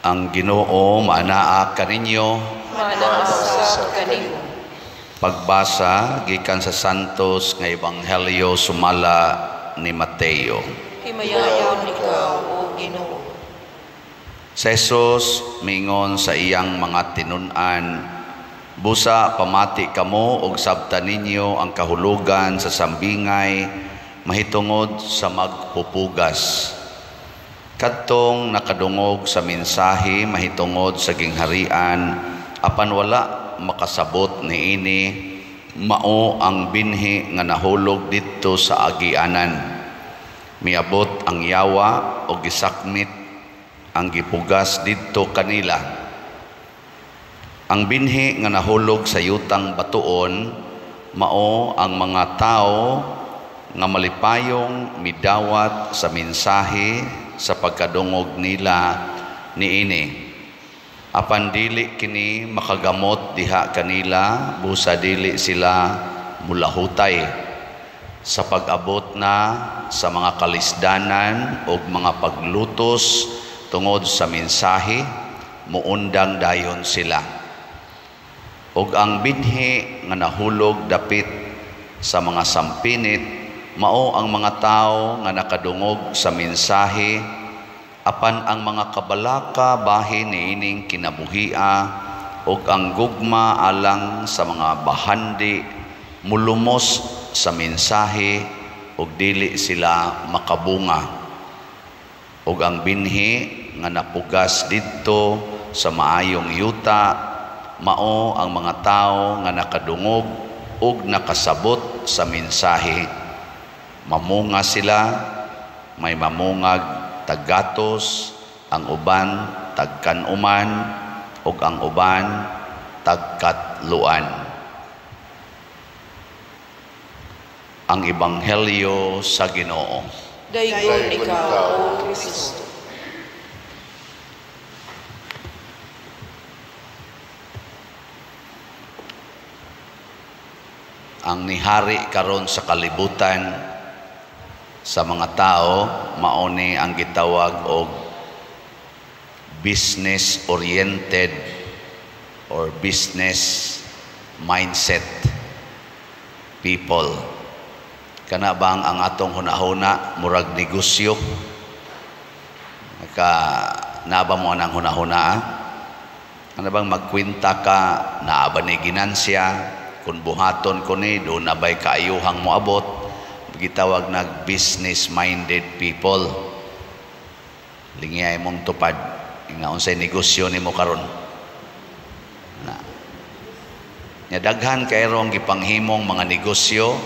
Ang Ginoo manaa kaninyo. Manasa kanimo. Pagbasa gikan sa Santos nga Ebanghelyo sumala ni Mateo. Himayaon ikaw, O Ginoo. Si Jesus mingon sa iyang mga tinun-an, busa pamati kamo og sabta ninyo ang kahulugan sa sambingay mahitungod sa magpupugas. Kadtong nakadungog sa mensahe mahitungod sa gingharian, apan wala makasabot niini, mao ang binhi nga nahulog didto sa agianan. Miabot ang yawa o gisakmit ang gipugas didto kanila. Ang binhi nga nahulog sa yutang batuon, mao ang mga tao nga malipayong midawat sa mensahe sa pagkadungog nila niini. Apan dili kini makagamot diha kanila, busa dili sila mulahutay sa pag-abot na sa mga kalisdanan o mga paglutos tungod sa mensahe, muundang dayon sila. Og ang binhi nga nahulog dapit sa mga sampinit, mao ang mga tao nga nakadungog sa mensahe, apan ang mga kabalaka bahin niining kinabuhia ug ang gugma alang sa mga bahandi mulumos sa mensahe ug dili sila makabunga. Ug ang binhi nga napugas didto sa maayong yuta, mao ang mga tao nga nakadungog ug nakasabot sa mensahe. Mamunga sila, may mamungag taggatos, ang uban tagkanuman, ug ang uban tagkatluan. Ang Ebanghelyo sa Ginoo. Daygon ikaw, O Kristo. Ang nihari karon sa kalibutan sa mga tao, mao ni ang gitawag og business oriented or business mindset people. Kana bang ang atong hunahuna murag negosyo? Naaba mo anang hunahuna? Ano bang magkwinta ka, naaba ni ginansya, kung buhaton ko ni, doon na ba'y kaayuhang moabot? Gitawag na business-minded people. Lingiyay mong tupad. Nga unsay negosyo ni mo karon. Daghan kayrong gipanghimong mga negosyo,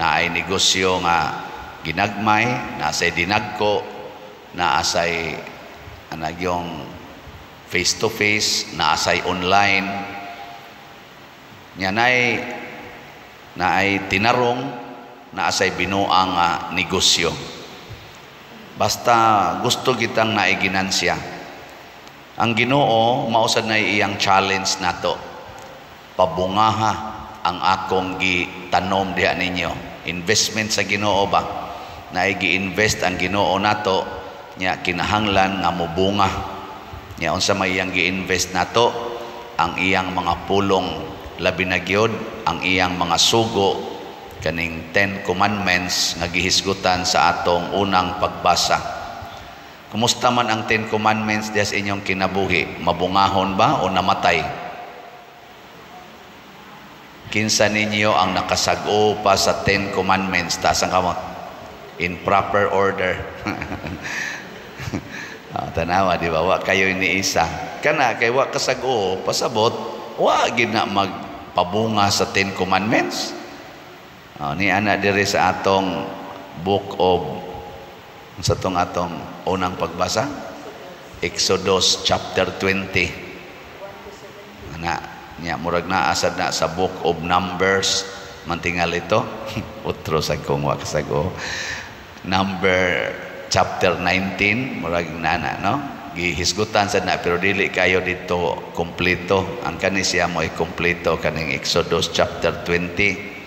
na ay negosyo nga ginagmay, na asay dinagko, na asay yung face-to-face, na asay online. Na ay tinarong, na asay binuang negosyo. Basta gusto kitang naiginansya. Ang Ginoo mausad na iyang challenge nato. Pabungaha ang akong gitanom diha ninyo. Investment sa Ginoo ba? Na gi-invest ang Ginoo nato, nya kinahanglan nga mubunga. Nya unsa may iyang gi-invest nato? Ang iyang mga pulong, labi na gyud ang iyang mga sugo, kaning 10 Commandments nga gihisgutan sa atong unang pagbasa. Kumusta man ang 10 Commandments diya sa inyong kinabuhi? Mabungahon ba o namatay? Kinsa ninyo ang nakasag-o pa sa 10 Commandments? Taas ang kamot. In proper order. Tanawa, di ba? Wa kayo iniisa. Kana, kay wa kasag-o, pasabot, wa gid na magpabunga sa 10 Commandments. Ni ana diri sa atong book of sa atong unang pagbasa, Exodus chapter 20. Nya murag na asad na sa book of Numbers mantingal ito. Utro sa kong wa kasago. Number chapter 19 murag nana, no? Gihisgutan sad na pero dili kayo dito kompleto. Ang kani siya mo kompleto kaning Exodus chapter 20.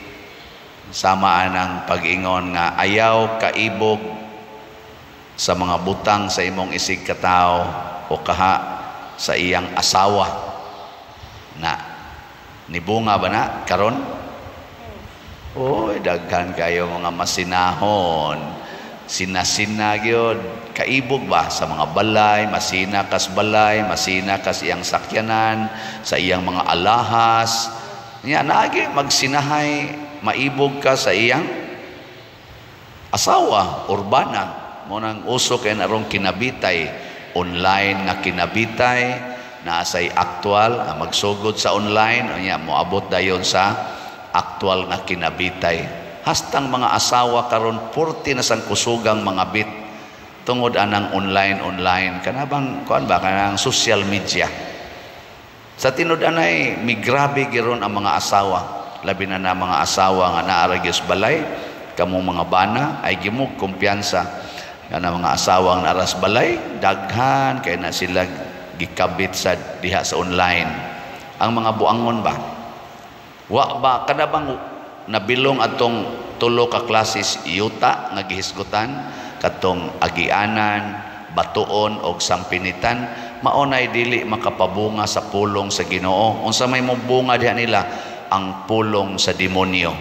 Samaan ang pag-ingon nga ayaw kaibog sa mga butang sa imong isig katao o kaha sa iyang asawa. Na nibunga ba na karon? Oy, daghan kayo mga masinahon. Sinasina gyud, kaibog ba sa mga balay, masina kas balay, masina kas iyang sakyanan, sa iyang mga alahas. Nya naagi magsinahay, maibog ka sa iyang asawa, urbana. Mo nang uso kay narong kinabitay, online nga kinabitay, naasay aktual, magsugod sa online, nya moabot dayon sa aktual nga kinabitay. Hastang mga asawa karon 40 na sang kusugang mga bit tungod anang online kanabang kuan ba kanang social media. Sa tinud anay migrabe giron ang mga asawa, labi na mga asawa nga naa gyud balay, kamo mga bana ay gimug kumpiyansa kana mga asawa nga aras balay daghan kay na sila gikabit sa diha sa online. Ang mga buangon ba wa ba kanabang nabilong atong tulo ka klases yuta nga gihisgutan katong agianan, batuon og sampinitan, maunay dili makapabunga sa pulong sa Ginoo. Unsa may mobunga diha nila? Ang pulong sa demonyo.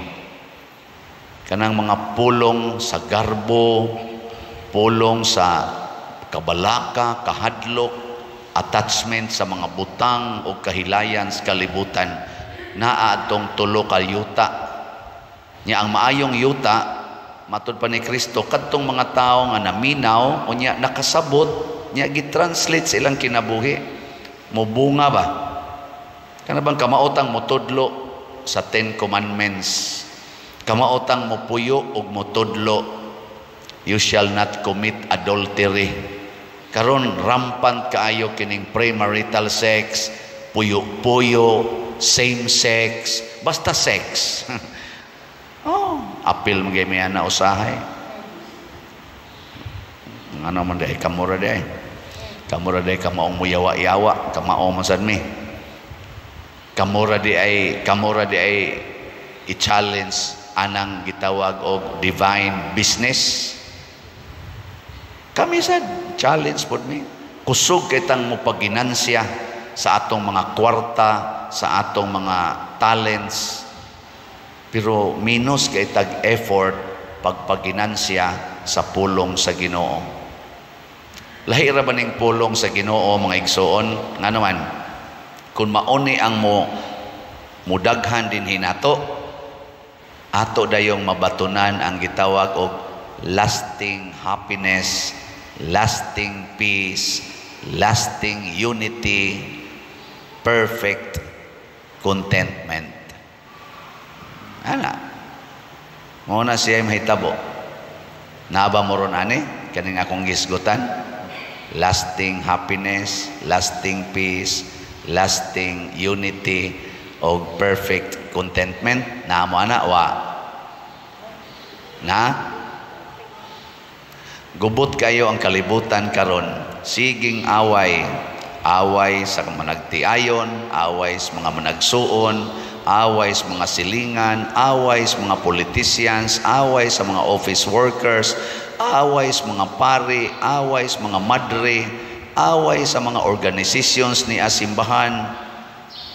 Kanang mga pulong sa garbo, pulong sa kabalaka, kahadlok, attachment sa mga butang o kahilayan sa kalibutan. Naa atong tulo ka yuta. Nya ang maayong yuta matud pa ni Kristo kadtong mga tao nga naminaw unya nakasabot nya gitranslate sa ilang kinabuhi mobunga ba kanabang kamaotang motudlo sa 10 commandments, kamaotang mopuyo og motudlo you shall not commit adultery. Karon rampant kaayo kining premarital sex, puyo-puyo, same sex, basta sex. Apil magay na usahay. Ano man dahi kamura dahi. Kamura dahi kamaong muyawa-yawa, kamaong masan mi. Kamura di ay i-challenge anang gitawag og divine business. Kami sad challenge pod mi. Kusog kitang mo paginansya sa atong mga kwarta, sa atong mga talents. Pero minus kay tag effort pagpaginansya sa pulong sa Ginoo. Lahi ra ba ning pulong sa Ginoo mga igsoon? Nga naman, kung mauni ang mudaghan din hinato, ato dayong mabatunan ang gitawag og lasting happiness, lasting peace, lasting unity, perfect contentment. Ana mo na siya mahitabo naba moron ani kaning akong gisgutan, lasting happiness, lasting peace, lasting unity o perfect contentment na mo ana wa na gubot kayo ang kalibutan karon siging away sa managtiayon, away sa mga managsuon, away sa mga silingan, away sa mga politicians, away sa mga office workers, away sa mga pari, away sa mga madre, away sa mga organizations ni asimbahan.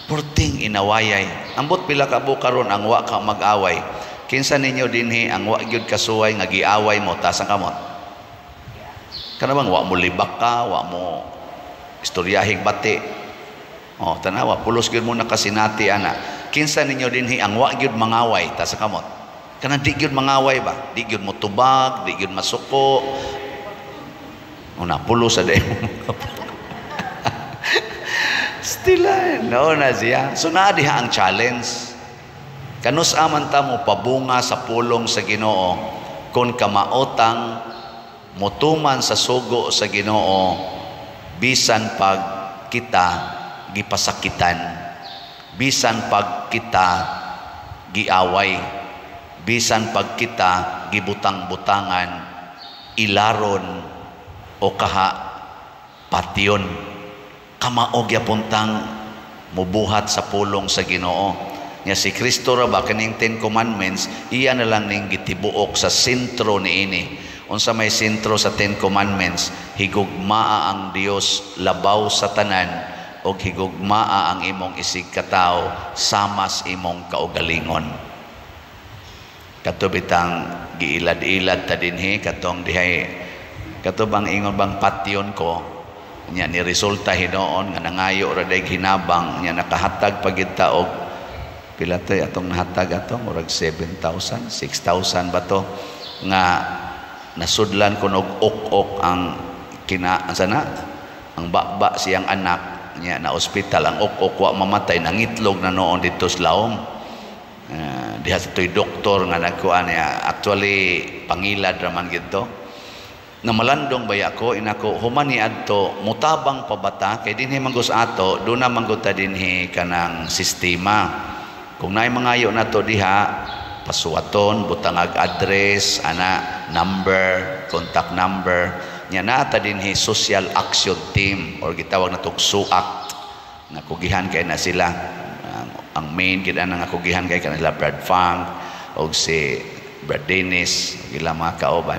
Purting inawayay. Ambot pila ka karon ang wa ka mag-away. Kinsa ninyo dinhi ang wa gyud kasuway nga giaway mo ta sa kamot? Kanabang wa mo libak ka, wa mo istoryahing bati. Tanawa pulos gyud mo nakasinati ana. Kinsa ninyo dinhi ang wa gyud mangaway ta sa kamot? Kana di gyud mangaway ba? Di gyud mo tubag, di gyud masuko. Una pulos sa day. Still no na siya. So naa diha ang challenge. Kanus aman ta mo pabunga sa pulong sa Ginoo kun kamaotang motuman sa sugo sa Ginoo bisan pag kita gipasakitan, bisan pag kita giaway, bisan pag kita gibutang-butangan, ilaron o kaha patyon, kamaog yapuntang mubuhat sa pulong sa Ginoo. Nya si Kristo ra ba kaning 10 commandments iya na lang ning gitibuok sa sentro niini. Unsa may sentro sa 10 commandments? Higugmaa ang Dios labaw sa tanan o higugmaa ang imong isig katawo samas imong kaugalingon. Katubitang giilad-ilad ta dinhi katong dihay katubang ingon bang patyon ko nya ni resulta hinoon nga nangayo ra day hinabang nya nakahatag pagid ta og pila tay atong nahatag atong murag 7,000 6,000 ba to nga nasudlan ko og ok ang sana ang baba siyang anak nya na ospital ang ok wa mamatay nangitlog na noon dito sa laom. Diha sa to'y doktor nga nagkuan niya actually pangilad raman gito na malandong baya ko inako humani adto mutabang pabata kay dinhi manggos ato do na mangguta dinhi kanang sistema kung naay mangayo nato diha pasuwaton butangag address ana number contact number nya nata dinhi social action team or gitawag natong SUACT nakugihan kay na sila ang main kita nang akugihan kay kanila Brad Fang o si Brad Dennis ila mga kauban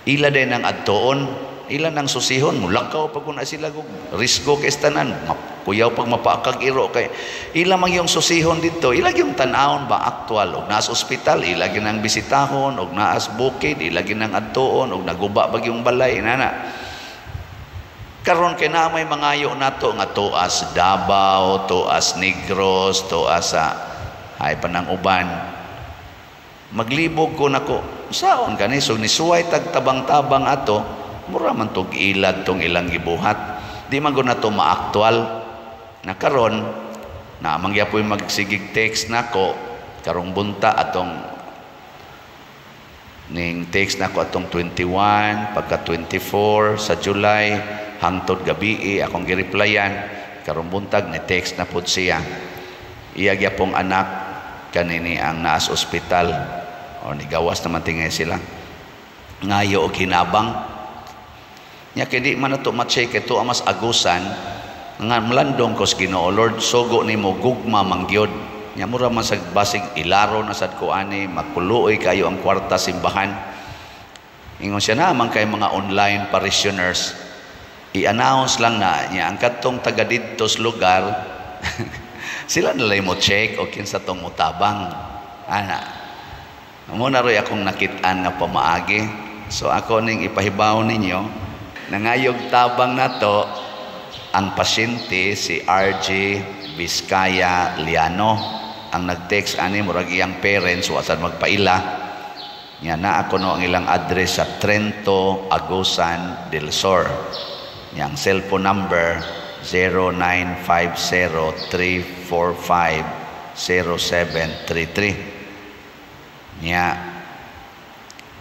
ila din ang adtoon ila nang susihon mulakaw pag kuna sila kung risko kay tanan kuyaw pag mapakag iro kay ila mang yung susihon dito ila yung tan-awon ba aktual og naas ospital ila ginang bisitahon og naas bukid ila ginang adtoon og naguba bag yung balay nana karon kay na may mangayo nato nga tuas Davao, tuas Negros, tuas sa hay panang uban. Maglibog ko nako. Saon kani so nisuway tag tabang-tabang ato, mura man tog ilad tong ilang gibuhat. Di man ko nato maaktual. Na karon na mangyapoy magsigig text nako karong bunta atong ning text nako atong 21 pagka 24 sa July hangtod gabi akong gireplyan karong buntag ni text na pud siya iya gyapong anak kanini ang naas ospital o nigawas naman tingay sila ngayo og hinabang nya kay di man nato ma-check ito amas agusan nga melandong ko sa Ginoo Lord sugo nimo gugma mangyod nya mura man sa basig ilaro na sad ko ani magpuloy kayo ang kwarta simbahan ingon siya na man kay mga online parishioners i-announce lang na niya ang katong taga dito sa lugar sila nalay mo check o kinsa tong mutabang ana muna roy akong nakitaan nga pamaagi so ako ning ipahibaw ninyo nangayog tabang nato ang pasyente si RJ Vizcaya Liano ang nag-text ani murag iyang parents wasan magpaila nya na ako no ang ilang address sa Trento Agusan del Sur yang cellphone number 0950-345-0733 niya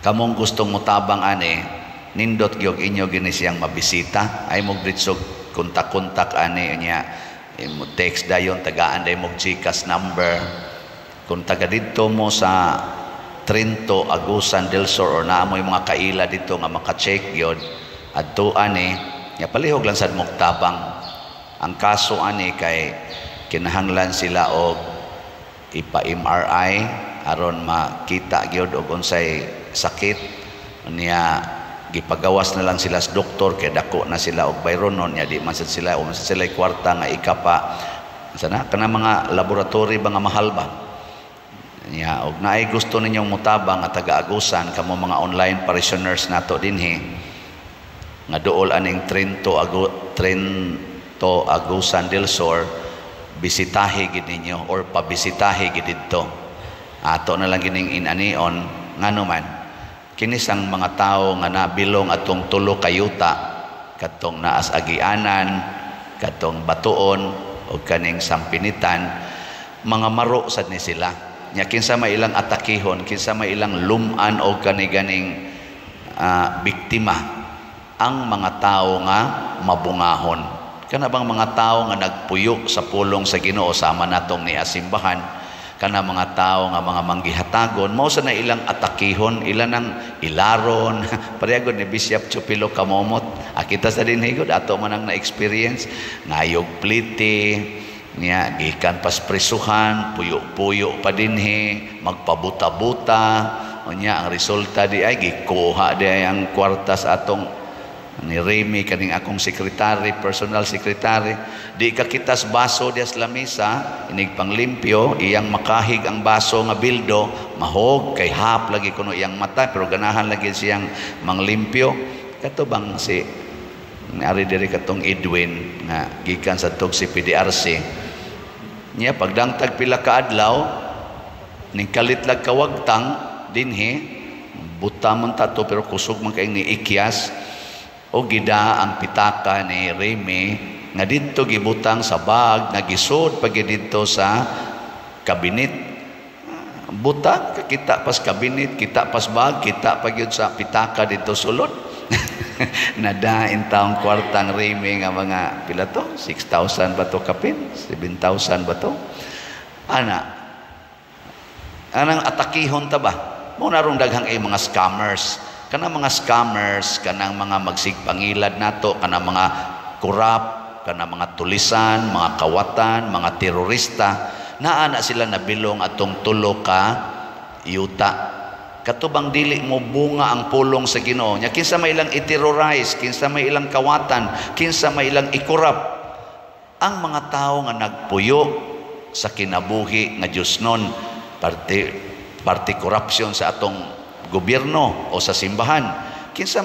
kamong gustong mutabang ani nindot gyud inyo gini siyang mabisita ay mo gritsog kontak-kontak ani niya mo text dayon tagaan day mo GCash number kung taga dito mo sa Trento Agusan del Sur or naa mo yung mga kaila dito nga maka-check gyud adto ani ya palihog lang sad muktabang ang kaso ani kay kinahanglan sila og ipa-MRI aron makita gyud og unsay sakit niya gipagawas na lang sila sa doktor kay dako na sila og bayronon nya di man sad sila o man sila kwarta nga ikapa sana kana mga laboratory ba nga mahal ba niya og naay gusto ninyong mutabang at taga-agusan kamo mga online parishioners nato dinhi nga dool aning Trento Agusan del Sur bisitahi gid ninyo or pabisitahi gid didto ato na lang gining inanion ngano man kinisang mga tao nga nabilong atong tulo kayuta katong naas agianan katong batuon o kaning sampinitan mga maro sad ni sila nya kinsa may ilang atakihon kinsa may ilang luman o kaniganing biktima ang mga tao nga mabungahon kana bang mga tao nga nagpuyo sa pulong sa Ginoo sama natong ni asimbahan kana mga tao nga mga manggihatagon mao sa na ilang atakihon ilan ang ilaron parehagod ni Bishop Chupilo Kamomot akita sa dinhigod ato man ang na-experience ngayog pliti niya gikan pas prisuhan puyo-puyo pa dinhi magpabuta-buta unya ang resulta di ay gikuha di ay ang kwarta sa atong ni Remy kaning akong sekretary, personal secretary, di ka kitas baso dias lamisa, inig panglimpyo, iyang makahig ang baso nga bildo, mahog kay hap lagi kuno iyang mata, pero ganahan lagi siyang manglimpyo. Kato bang si ari diri katong Edwin nga gikan sa tug si PDRC. Niya pagdangtag pila ka adlaw, ning kalitlag kawagtang dinhi, buta man tato pero kusog man kay ni ikyas. O gida ang pitaka ni Remy nga dito gibutang sa bag nga gisud pag dito sa kabinet. Buta kita pas kabinet, kita pas bag, kita pag yun sa pitaka dito sulod. Nadain taong kwartang Remy nga mga pila to 6,000 ba to kapin, 7,000 ba to anang atakihon ta ba mo narong daghang ay mga scammers. Kanang mga scammers, kanang mga magsigpangilad nato, kanang mga kurap, kanang mga tulisan, mga kawatan, mga terorista, naa na sila nabilong atong tulo ka yuta. Katubang dili mo bunga ang pulong sa Ginoo nya, kinsa may ilang i-terrorize, kinsa may ilang kawatan, kinsa may ilang ikurap. Ang mga tao nga nagpuyo sa kinabuhi nga Dios nun, party corruption sa atong gobyerno o sa simbahan, kinsa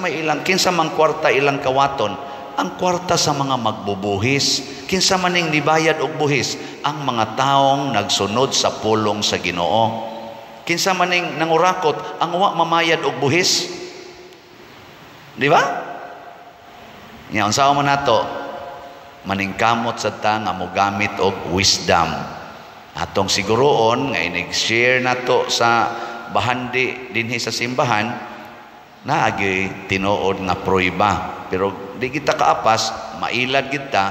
mang kwarta ilang kawaton, ang kwarta sa mga magbubuhis, kinsa maning nibayad og buhis, ang mga taong nagsunod sa pulong sa Ginoo. Kinsa maning nangurakot, ang wa mamayad og buhis, di ba? Nya unsa man nato maningkamot sa ta nga mogamit og wisdom, atong siguroon nga inig-share nato sa bahandi dinhi sa simbahan na agi tinuod nga prueba, pero di kita kaapas mailad kita,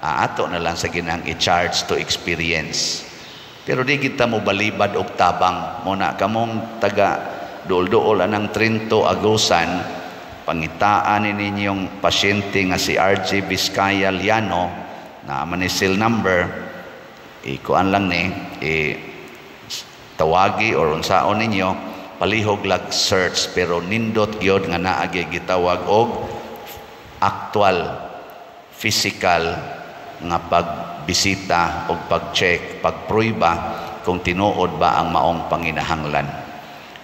ato na lang sa ginang i-charge to experience, pero di kita mo balibad og tabang. Muna kamong taga duol-duol anang Trinto Agusan, pangitaan ninyong pasyente nga si RJ Vizcaya Liano na manisil number, ikuan lang ni tawagi or unsaon ninyo, palihog lag search, pero nindot gyud nga naagi gitawag og actual physical nga pagbisita og pag-check, pagpruiba kung tinuod ba ang maong panginahanglan.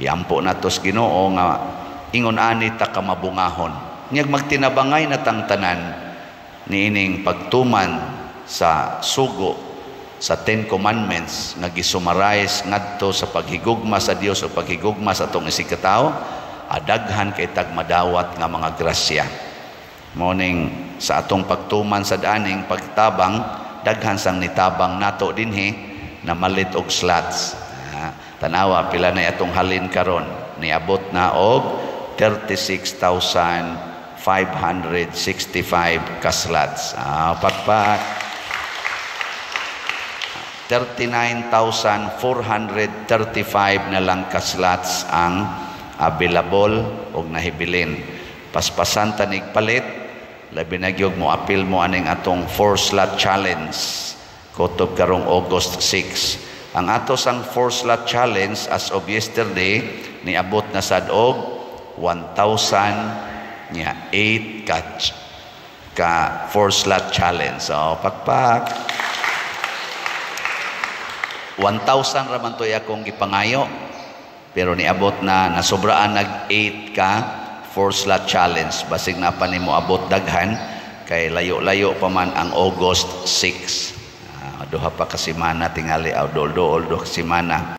Iampo natos Ginoo nga ingon ani ta ka mabungahon. Nyag magtinabangay na tang tanan niining pagtuman sa sugo sa 10 Commandments nga gisummarize ngadto sa paghigugma sa Dios o paghigugma sa atong isikatawo, adaghan kay tagmadawat nga mga grasya. Morning sa atong pagtuman sa daning pagtabang, daghan sang nitabang nato dinhi na malit og slots. Tanawa pila na atong halin karon, niabot na og 36,565 ka slots. Pagpak 39,435 na lang ka slots ang available og nahibilin. Paspasan tanig palit, labi na gyud mo apil mo aning atong 4-slot challenge kutob karong August 6. Ang atos ang 4-slot challenge as of yesterday niabot na sad og 1,000 nya 8 ka 4-slot challenge. So pakpak 1,000 raman to akong gipangayo, pero niabot na nasobraan nag 8 ka 4-slot challenge. Basig na pa nimo abot daghan kay layo-layo pa man ang August 6. Duha pa ka semana tingali, duol-duol duha ka semana.